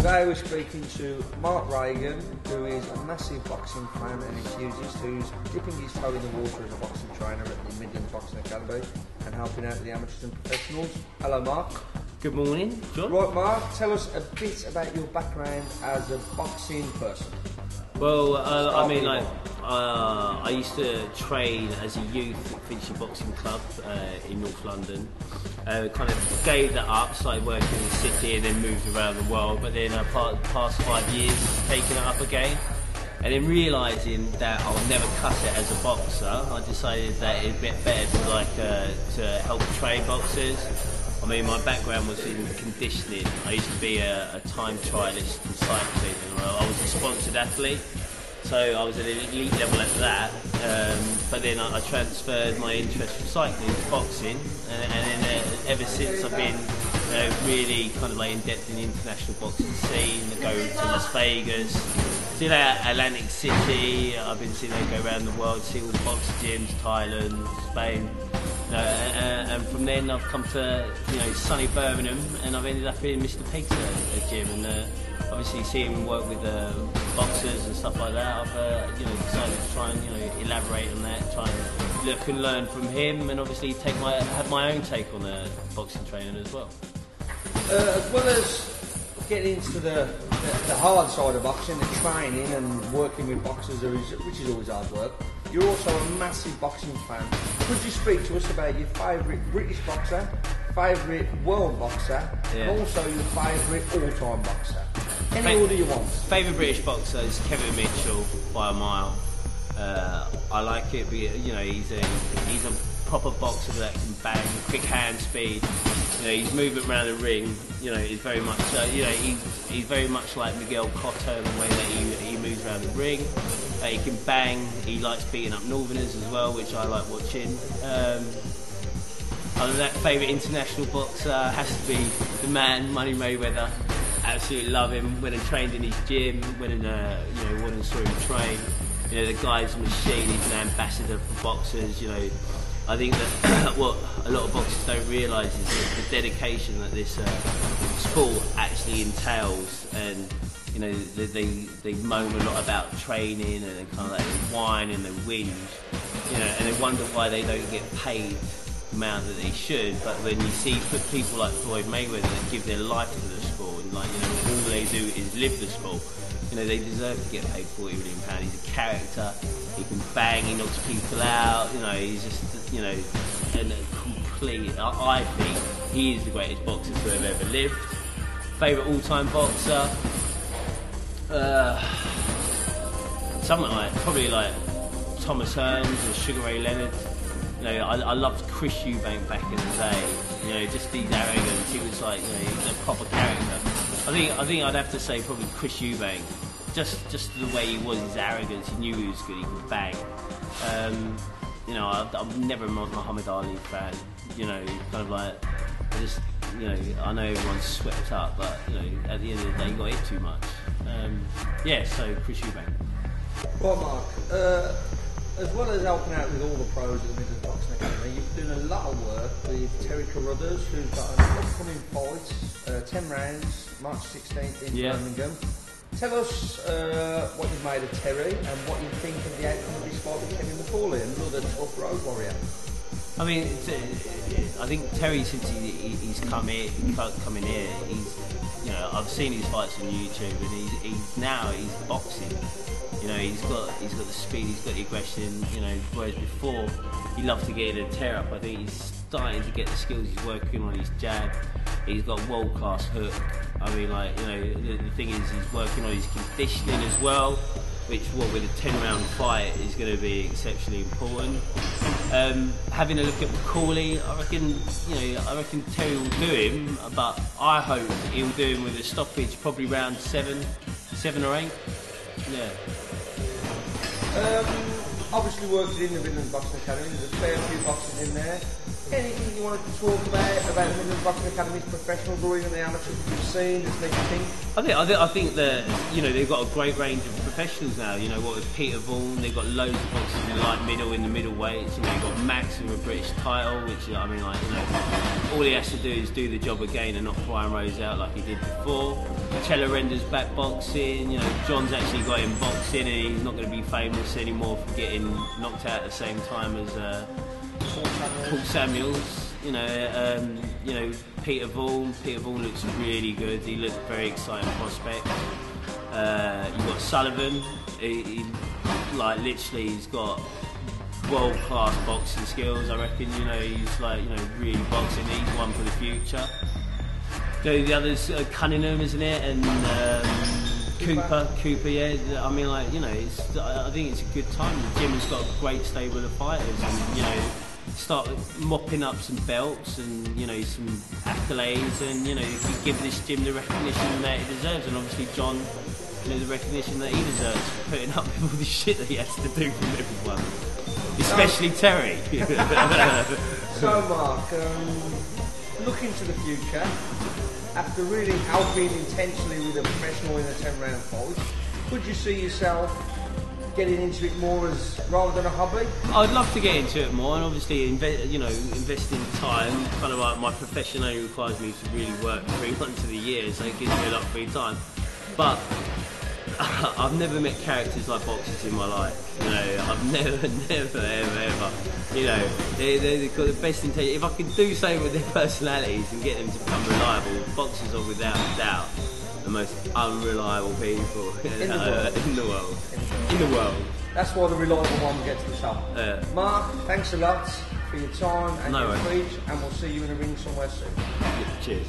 Today we're speaking to Mark Ragan, who is a massive boxing fan and enthusiast who's dipping his toe in the water as a boxing trainer at the Midlands Boxing Academy and helping out the amateurs and professionals. Hello Mark. Good morning, John. Right Mark, tell us a bit about your background as a boxing person. Well, I used to train as a youth at Finchley Boxing Club in North London. Kind of gave that up, started working in the city and then moved around the world. But then past 5 years, taking it up again. And then realising that I'll never cut it as a boxer, I decided that it'd be better to help train boxers. I mean, my background was in conditioning. I used to be a time trialist in cycling, and I was a sponsored athlete, so I was at an elite level at that. But then I transferred my interest from cycling to boxing, and then ever since I've been really kind of like in depth in the international boxing scene. I go to Las Vegas, see that Atlantic City. I've been seeing them go around the world, see all the boxing gyms, Thailand, Spain. And from then I've come to sunny Birmingham, and I've ended up in Mr. Pig's gym, and obviously seeing him work with boxers and stuff like that, I've decided to try and elaborate on that, try and look and learn from him, and obviously have my own take on boxing training as well. As well as getting into the hard side of boxing, the training and working with boxers, which is always hard work, you're also a massive boxing fan. Could you speak to us about your favourite British boxer, favourite world boxer, and also your favourite all-time boxer? Any order you want. Favourite British boxer is Kevin Mitchell by a mile. I like it, he's a proper boxer that can bang, quick hand speed. His movement around the ring, is very much, he's very much like Miguel Cotto in the way that he moves around the ring. He can bang. He likes beating up Northerners as well, which I like watching. Other than that, favourite international boxer has to be the man, Money Mayweather. Absolutely love him. When I trained in his gym, when I saw him train, the guy's a machine. He's an ambassador for boxers. I think that what a lot of boxers don't realise is the dedication that this sport actually entails, and they moan a lot about training, and they kind of like whine and they whinge, and they wonder why they don't get paid the amount that they should. But when you see people like Floyd Mayweather that give their life to the sport, and all they do is live the sport, they deserve to get paid £40 million. He's a character. He can bang. He knocks people out. He's just and a complete. I think he is the greatest boxer to have ever lived. Favourite all-time boxer. Someone probably like Thomas Hearns or Sugar Ray Leonard. I loved Chris Eubank back in the day. Just his arrogance. He was like, he's a proper character. I think I'd have to say probably Chris Eubank. Just the way he was, his arrogance. He knew he was good. He could bang. I'm never a Muhammad Ali fan. Kind of like, I know everyone's swept up, but at the end of the day, you got hit too much. So Chris Eubank. Well, Mark, as well as helping out with all the pros at the Midlands Boxing Academy, you've done a lot of work with Terry Carruthers, who's got an upcoming fight, 10 rounds, March 16th in Birmingham. Tell us what you've made of Terry and what you think of the outcome of this fight with Kevin McCauley, another tough road warrior. I mean, I think Terry, since he's come in here, I've seen his fights on YouTube, and he's boxing. He's got the speed, he's got the aggression. Whereas before he loved to get in and tear up. I think he's starting to get the skills. He's working on his jab. He's got world-class hook. I mean, the thing is, he's working on his conditioning as well, which with a 10-round fight is going to be exceptionally important. Having a look at McCauley, I reckon Terry will do him, but I hope he'll do him with a stoppage, probably round 7 or 8. Yeah. Obviously working in the Midlands Boxing Academy, there's a fair few boxers in there. Anything you wanted to talk about the Midlands Boxing Academy's professional growing and the amateurs that you've seen? Just make you think. I think that they've got a great range of professionals now. You know what with Peter Vaughan, they've got loads of boxers in the light middle, in the middleweights. You know, you've got Max with a British title, which all he has to do is do the job again and not Brian Rose out like he did before. Chella Render's back boxing. You know, John's actually got him boxing, and he's not going to be famous anymore for getting knocked out at the same time as Paul Samuels. You know, Peter Vaughan. Peter Vaughan looks really good. He looks very exciting prospect. You've got Sullivan. He's got world-class boxing skills. I reckon. You know, he's really boxing. He's one for the future. The others, Cunningham, isn't it? And Cooper, yeah. I mean, I think it's a good time. The gym has got a great stable of fighters, and start mopping up some belts and some accolades, and you give this gym the recognition that it deserves, and obviously John, the recognition that he deserves for putting up with all the shit that he has to do from everyone, especially Terry. So Mark, looking to the future, after really helping intensely with a professional in a 10-round fight, could you see yourself getting into it more as rather than a hobby? I'd love to get into it more, and obviously investing time. Kind of like my profession only requires me to really work 3 months of the year, so it gives me a lot of free time. But I've never met characters like boxers in my life. I've never, ever. They've got the best intention. If I can do something with their personalities and get them to become reliable, boxers are without a doubt the most unreliable people in the world. That's why the reliable one gets to the top. Mark, thanks a lot for your time and your speech, and we'll see you in a ring somewhere soon. Cheers.